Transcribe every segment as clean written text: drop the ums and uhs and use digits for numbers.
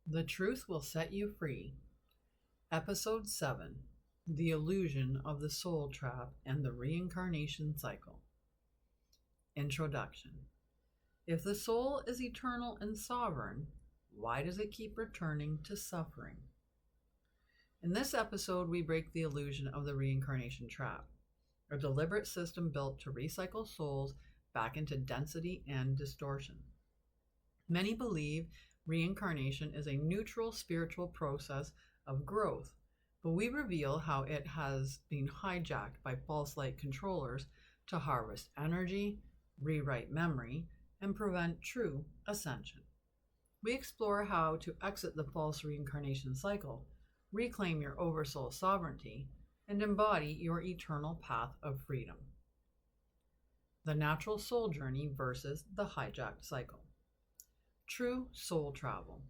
The Truth Will Set You Free. Episode 7. The Illusion of the Soul Trap and the Reincarnation Cycle. Introduction. If the soul is eternal and sovereign, why does it keep returning to suffering? In this episode, we break the illusion of the reincarnation trap, a deliberate system built to recycle souls back into density and distortion. Many believe reincarnation is a neutral spiritual process of growth, but we reveal how it has been hijacked by false light controllers to harvest energy, rewrite memory, and prevent true ascension. We explore how to exit the false reincarnation cycle, reclaim your oversoul sovereignty, and embody your eternal path of freedom. The natural soul journey versus the hijacked cycle. True soul travel.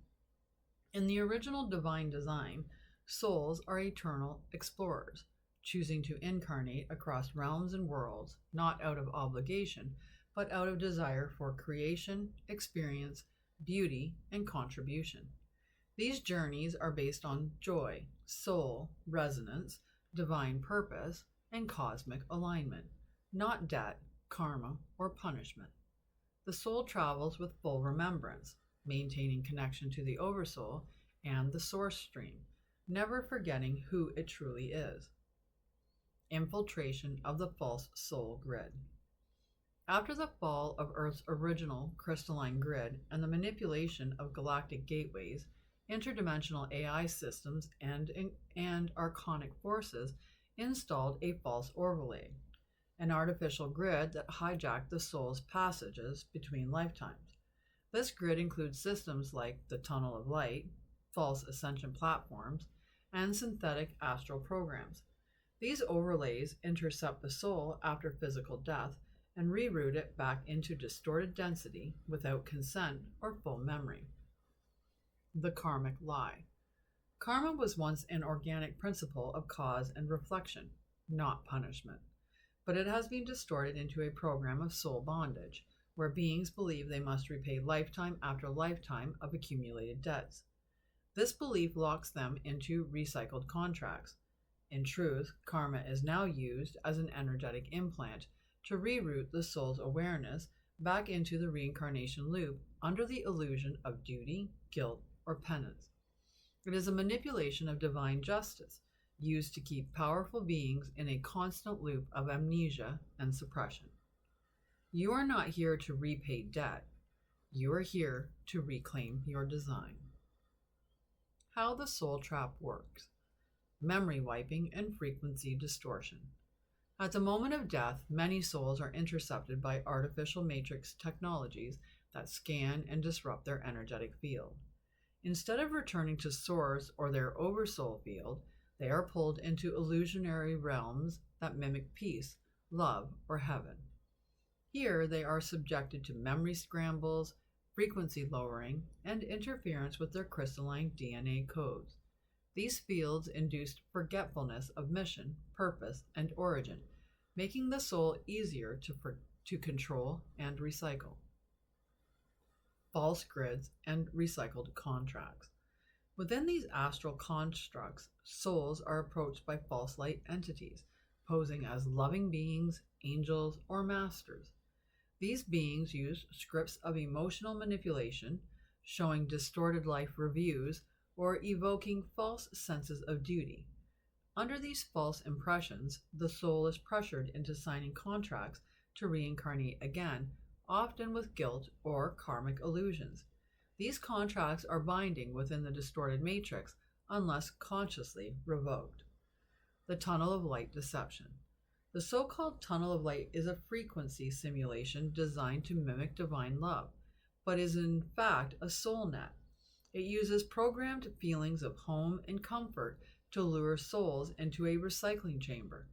In the original divine design, souls are eternal explorers, choosing to incarnate across realms and worlds, not out of obligation, but out of desire for creation, experience, beauty, and contribution. These journeys are based on joy, soul, resonance, divine purpose, and cosmic alignment, not debt, karma, or punishment. The soul travels with full remembrance, maintaining connection to the oversoul and the source stream, never forgetting who it truly is. Infiltration of the false soul grid. After the fall of Earth's original crystalline grid and the manipulation of galactic gateways, interdimensional AI systems, and archonic forces installed a false overlay, an artificial grid that hijacked the soul's passages between lifetimes. This grid includes systems like the tunnel of light, false ascension platforms, and synthetic astral programs. These overlays intercept the soul after physical death and reroute it back into distorted density without consent or full memory. The karmic lie. Karma was once an organic principle of cause and reflection, not punishment. But it has been distorted into a program of soul bondage, where beings believe they must repay lifetime after lifetime of accumulated debts. This belief locks them into recycled contracts. In truth, karma is now used as an energetic implant to reroute the soul's awareness back into the reincarnation loop under the illusion of duty, guilt, or penance. It is a manipulation of divine justice, used to keep powerful beings in a constant loop of amnesia and suppression. You are not here to repay debt. You are here to reclaim your design. How the soul trap works. Memory wiping and frequency distortion. At the moment of death, many souls are intercepted by artificial matrix technologies that scan and disrupt their energetic field. Instead of returning to source or their oversoul field, they are pulled into illusionary realms that mimic peace, love, or heaven. Here they are subjected to memory scrambles, frequency lowering, and interference with their crystalline DNA codes. These fields induce forgetfulness of mission, purpose, and origin, making the soul easier to control and recycle. False grids and recycled contracts. Within these astral constructs, souls are approached by false light entities, posing as loving beings, angels, or masters. These beings use scripts of emotional manipulation, showing distorted life reviews, or evoking false senses of duty. Under these false impressions, the soul is pressured into signing contracts to reincarnate again, often with guilt or karmic illusions. These contracts are binding within the distorted matrix unless consciously revoked. The tunnel of light deception. The so-called tunnel of light is a frequency simulation designed to mimic divine love, but is in fact a soul net. It uses programmed feelings of home and comfort to lure souls into a recycling chamber.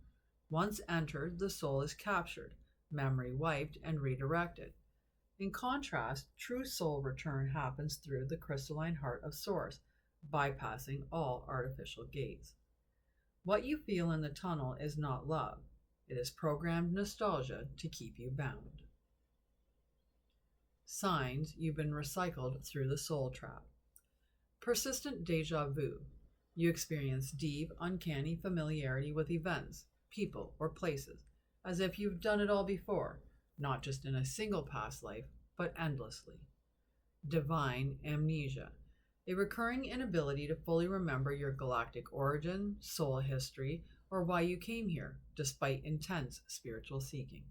Once entered, the soul is captured, memory wiped, and redirected. In contrast, true soul return happens through the crystalline heart of Source, bypassing all artificial gates. What you feel in the tunnel is not love. It is programmed nostalgia to keep you bound. Signs you've been recycled through the soul trap. Persistent deja vu. You experience deep, uncanny familiarity with events, people, or places, as if you've done it all before, not just in a single past life, but endlessly. Divine amnesia. A recurring inability to fully remember your galactic origin, soul history, or why you came here, despite intense spiritual seeking.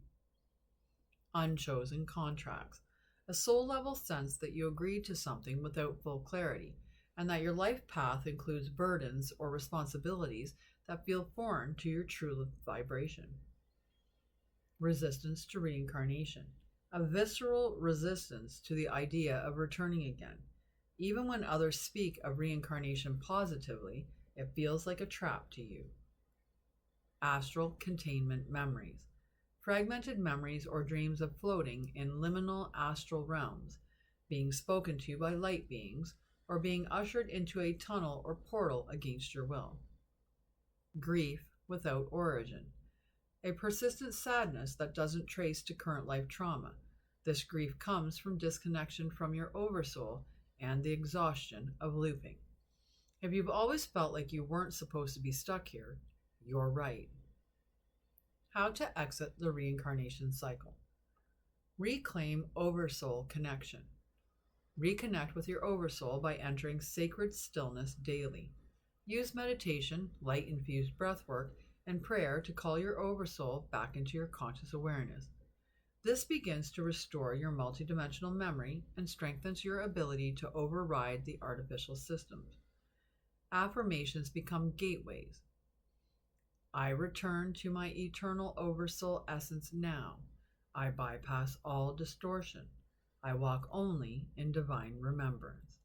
Unchosen contracts. A soul level sense that you agreed to something without full clarity, and that your life path includes burdens or responsibilities that feel foreign to your true vibration. Resistance to reincarnation. A visceral resistance to the idea of returning again. Even when others speak of reincarnation positively, it feels like a trap to you. Astral containment memories. Fragmented memories or dreams of floating in liminal astral realms, being spoken to by light beings, or being ushered into a tunnel or portal against your will. Grief without origin. A persistent sadness that doesn't trace to current life trauma. This grief comes from disconnection from your oversoul and the exhaustion of looping. If you've always felt like you weren't supposed to be stuck here, you're right. How to exit the reincarnation cycle. Reclaim oversoul connection. Reconnect with your oversoul by entering sacred stillness daily. Use meditation, light-infused breathwork, and prayer to call your oversoul back into your conscious awareness. This begins to restore your multidimensional memory and strengthens your ability to override the artificial systems. Affirmations become gateways. I return to my eternal oversoul essence now. I bypass all distortion. I walk only in divine remembrance.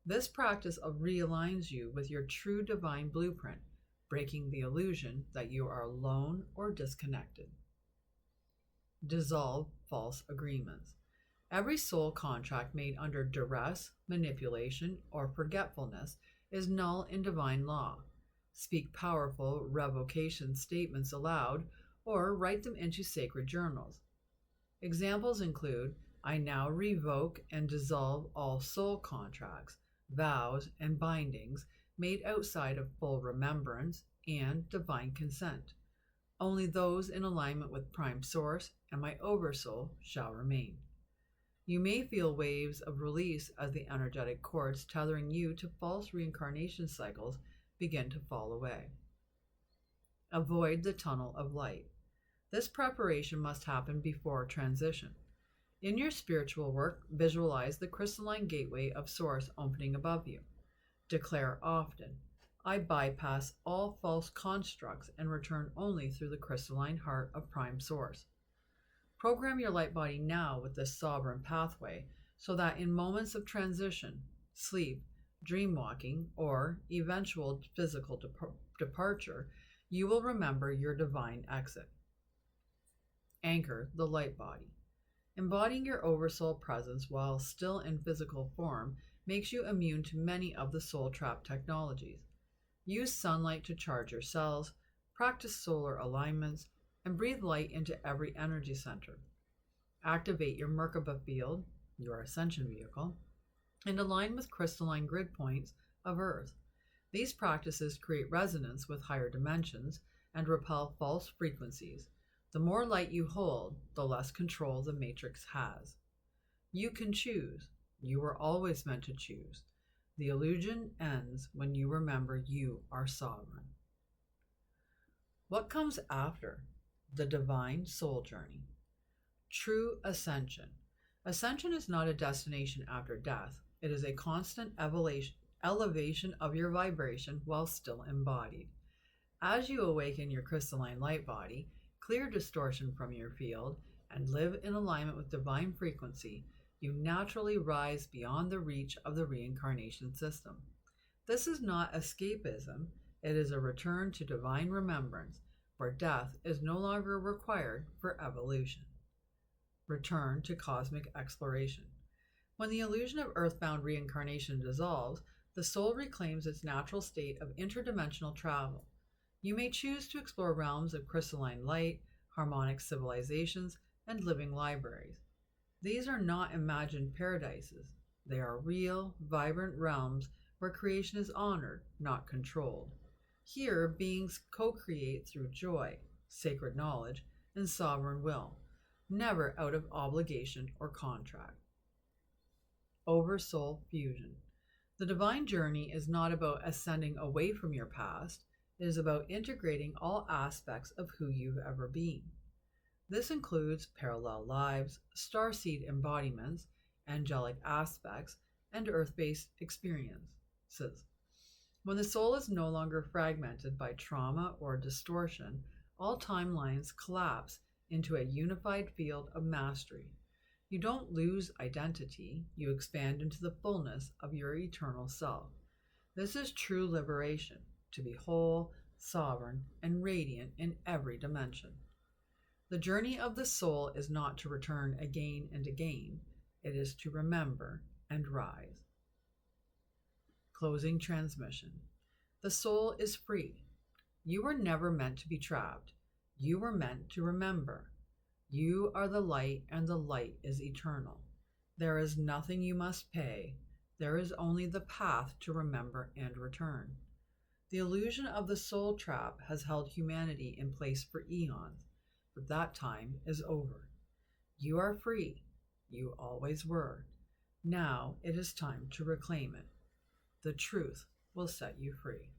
This practice realigns you with your true divine blueprint, breaking the illusion that you are alone or disconnected. Dissolve false agreements. Every soul contract made under duress, manipulation, or forgetfulness is null in divine law. Speak powerful revocation statements aloud or write them into sacred journals. Examples include, I now revoke and dissolve all soul contracts, vows, and bindings made outside of full remembrance and divine consent. Only those in alignment with Prime Source and my Oversoul shall remain. You may feel waves of release as the energetic cords tethering you to false reincarnation cycles begin to fall away. Avoid the tunnel of light. This preparation must happen before transition. In your spiritual work, visualize the crystalline gateway of Source opening above you. Declare often, I bypass all false constructs and return only through the crystalline heart of Prime Source. Program your light body now with this sovereign pathway so that in moments of transition, sleep, dream walking, or eventual physical departure, you will remember your divine exit. Anchor the light body. Embodying your oversoul presence while still in physical form makes you immune to many of the soul trap technologies. Use sunlight to charge your cells, practice solar alignments, and breathe light into every energy center. Activate your Merkaba field, your ascension vehicle, and align with crystalline grid points of Earth. These practices create resonance with higher dimensions and repel false frequencies. The more light you hold, the less control the matrix has. You can choose. You were always meant to choose. The illusion ends when you remember you are sovereign. What comes after? The divine soul journey. True ascension. Ascension is not a destination after death. It is a constant elevation of your vibration while still embodied. As you awaken your crystalline light body, clear distortion from your field, and live in alignment with divine frequency, you naturally rise beyond the reach of the reincarnation system. This is not escapism, it is a return to divine remembrance, where death is no longer required for evolution. Return to cosmic exploration. When the illusion of earthbound reincarnation dissolves, the soul reclaims its natural state of interdimensional travel. You may choose to explore realms of crystalline light, harmonic civilizations, and living libraries. These are not imagined paradises. They are real, vibrant realms where creation is honored, not controlled. Here, beings co create through joy, sacred knowledge, and sovereign will, never out of obligation or contract. Oversoul fusion. The divine journey is not about ascending away from your past, it is about integrating all aspects of who you've ever been. This includes parallel lives, starseed embodiments, angelic aspects, and earth based experiences. When the soul is no longer fragmented by trauma or distortion, all timelines collapse into a unified field of mastery. You don't lose identity, you expand into the fullness of your eternal self. This is true liberation, to be whole, sovereign, and radiant in every dimension. The journey of the soul is not to return again and again, it is to remember and rise. Closing transmission. The soul is free. You were never meant to be trapped. You were meant to remember. You are the light, and the light is eternal. There is nothing you must pay. There is only the path to remember and return. The illusion of the soul trap has held humanity in place for eons, but that time is over. You are free. You always were. Now it is time to reclaim it. The truth will set you free.